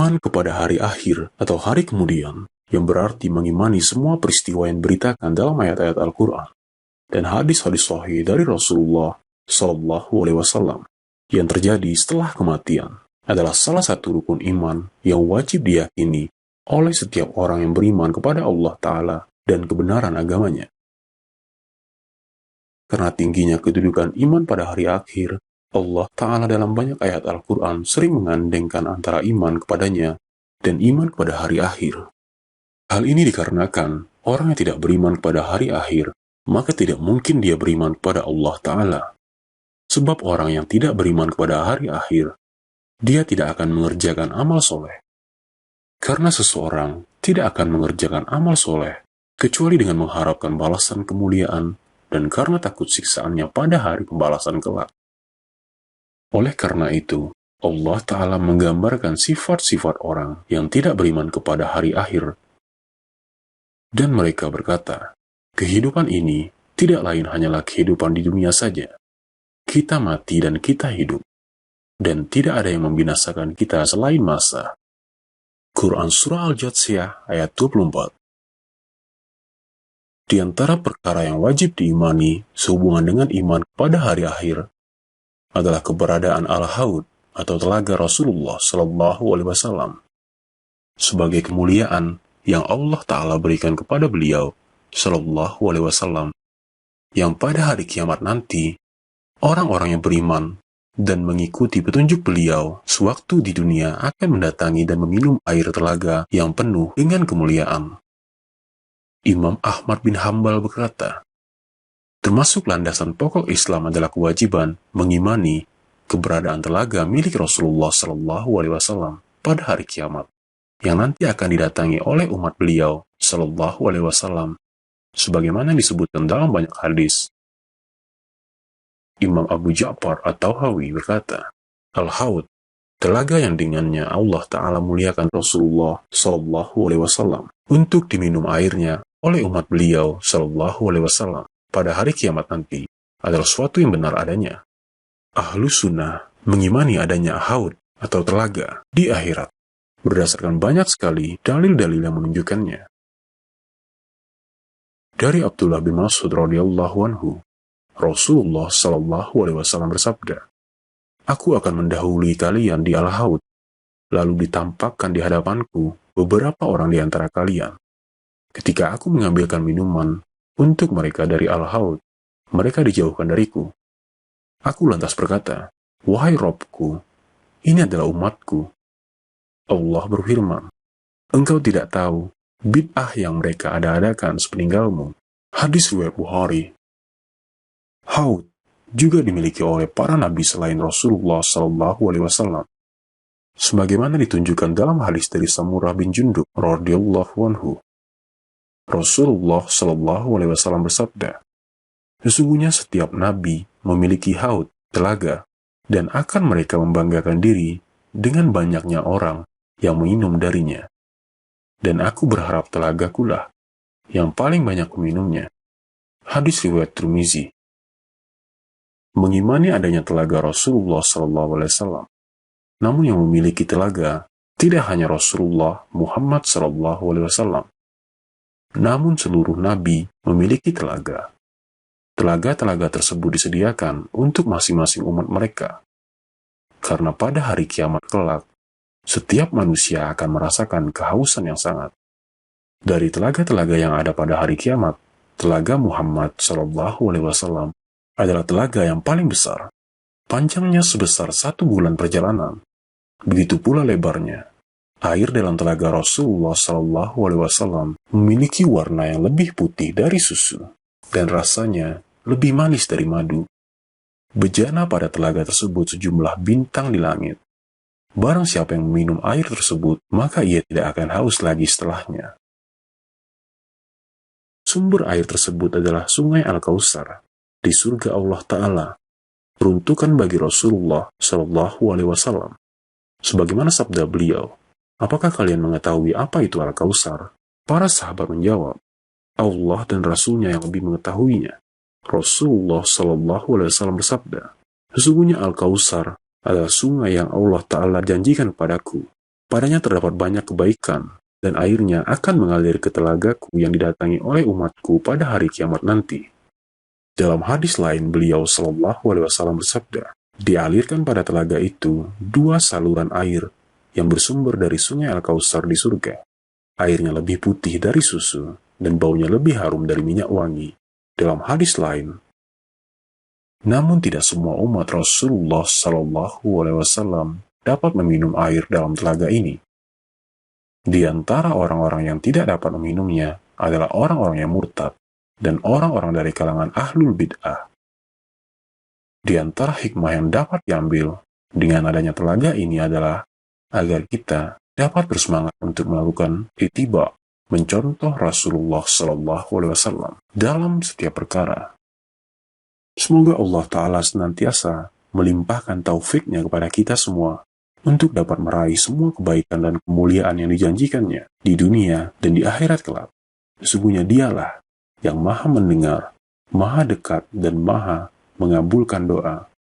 Iman kepada hari akhir atau hari kemudian, yang berarti mengimani semua peristiwa yang diberitakan dalam ayat-ayat Al-Quran dan hadis-hadis sahih dari Rasulullah SAW yang terjadi setelah kematian, adalah salah satu rukun iman yang wajib diyakini oleh setiap orang yang beriman kepada Allah Ta'ala dan kebenaran agamanya. Karena tingginya kedudukan iman pada hari akhir, Allah Ta'ala dalam banyak ayat Al-Quran sering mengandengkan antara iman kepadanya dan iman kepada hari akhir. Hal ini dikarenakan orang yang tidak beriman kepada hari akhir, maka tidak mungkin dia beriman kepada Allah Ta'ala. Sebab orang yang tidak beriman kepada hari akhir, dia tidak akan mengerjakan amal soleh. Karena seseorang tidak akan mengerjakan amal soleh, kecuali dengan mengharapkan balasan kemuliaan, dan karena takut siksaannya pada hari pembalasan kelak. Oleh karena itu, Allah Ta'ala menggambarkan sifat-sifat orang yang tidak beriman kepada hari akhir. Dan mereka berkata, kehidupan ini tidak lain hanyalah kehidupan di dunia saja. Kita mati dan kita hidup, dan tidak ada yang membinasakan kita selain masa. Quran Surah Al-Jathiyah ayat 24. Di antara perkara yang wajib diimani sehubungan dengan iman pada hari akhir adalah keberadaan Al-Haud atau telaga Rasulullah SAW sebagai kemuliaan yang Allah Ta'ala berikan kepada beliau SAW, yang pada hari kiamat nanti orang-orang yang beriman dan mengikuti petunjuk beliau sewaktu di dunia akan mendatangi dan meminum air telaga yang penuh dengan kemuliaan. Imam Ahmad bin Hambal berkata, termasuk landasan pokok Islam adalah kewajiban mengimani keberadaan telaga milik Rasulullah SAW pada hari kiamat, yang nanti akan didatangi oleh umat beliau SAW, sebagaimana disebutkan dalam banyak hadis. Imam Abu Ja'far At-Tauhawi berkata, Al-Haud, telaga yang dengannya Allah Ta'ala muliakan Rasulullah SAW untuk diminum airnya oleh umat beliau SAW pada hari kiamat nanti adalah suatu yang benar adanya. Ahlu sunnah mengimani adanya haud atau telaga di akhirat berdasarkan banyak sekali dalil-dalil yang menunjukkannya. Dari Abdullah bin Mas'ud radhiyallahu anhu, Rasulullah SAW bersabda, aku akan mendahului kalian di Al-Haud, lalu ditampakkan di hadapanku beberapa orang di antara kalian. Ketika aku mengambilkan minuman untuk mereka dari Al-Haud, mereka dijauhkan dariku. Aku lantas berkata, wahai Robku, ini adalah umatku. Allah berfirman, engkau tidak tahu bid'ah yang mereka ada-adakan sepeninggalmu. Hadis riwayat Bukhari. Haud juga dimiliki oleh para nabi selain Rasulullah SAW. Sebagaimana ditunjukkan dalam hadis dari Samurah bin Jundub radhiyallahu anhu. Rasulullah SAW bersabda, sesungguhnya setiap nabi memiliki haud, telaga, dan akan mereka membanggakan diri dengan banyaknya orang yang minum darinya. Dan aku berharap telagakulah yang paling banyak meminumnya. Hadis riwayat Tirmizi. Mengimani adanya telaga Rasulullah SAW, namun yang memiliki telaga tidak hanya Rasulullah Muhammad SAW, namun seluruh nabi memiliki telaga. Telaga-telaga tersebut disediakan untuk masing-masing umat mereka. Karena pada hari kiamat kelak, setiap manusia akan merasakan kehausan yang sangat. Dari telaga-telaga yang ada pada hari kiamat, telaga Muhammad SAW adalah telaga yang paling besar. Panjangnya sebesar 1 bulan perjalanan. Begitu pula lebarnya. Air dalam telaga Rasulullah SAW memiliki warna yang lebih putih dari susu, dan rasanya lebih manis dari madu. Bejana pada telaga tersebut sejumlah bintang di langit. Barang siapa yang meminum air tersebut, maka ia tidak akan haus lagi setelahnya. Sumber air tersebut adalah sungai Al-Kautsar di surga Allah Ta'ala, peruntukan bagi Rasulullah SAW. Sebagaimana sabda beliau, apakah kalian mengetahui apa itu Al-Kautsar? Para sahabat menjawab, Allah dan Rasulnya yang lebih mengetahuinya. Rasulullah SAW bersabda, sesungguhnya Al-Kautsar adalah sungai yang Allah Ta'ala janjikan padaku. Padanya terdapat banyak kebaikan, dan airnya akan mengalir ke telagaku yang didatangi oleh umatku pada hari kiamat nanti. Dalam hadis lain, beliau Shallallahu Alaihi Wasallam bersabda, dialirkan pada telaga itu 2 saluran air yang bersumber dari sungai Al-Kautsar di surga. Airnya lebih putih dari susu, dan baunya lebih harum dari minyak wangi. Dalam hadis lain, namun tidak semua umat Rasulullah Shallallahu Alaihi Wasallam dapat meminum air dalam telaga ini. Di antara orang-orang yang tidak dapat meminumnya adalah orang-orang yang murtad dan orang-orang dari kalangan ahlul bid'ah. Di antara hikmah yang dapat diambil dengan adanya telaga ini adalah agar kita dapat bersemangat untuk melakukan ittiba, mencontoh Rasulullah Shallallahu Alaihi Wasallam dalam setiap perkara. Semoga Allah Ta'ala senantiasa melimpahkan taufiknya kepada kita semua untuk dapat meraih semua kebaikan dan kemuliaan yang dijanjikannya di dunia dan di akhirat kelak. Sesungguhnya dialah yang maha mendengar, maha dekat, dan maha mengabulkan doa.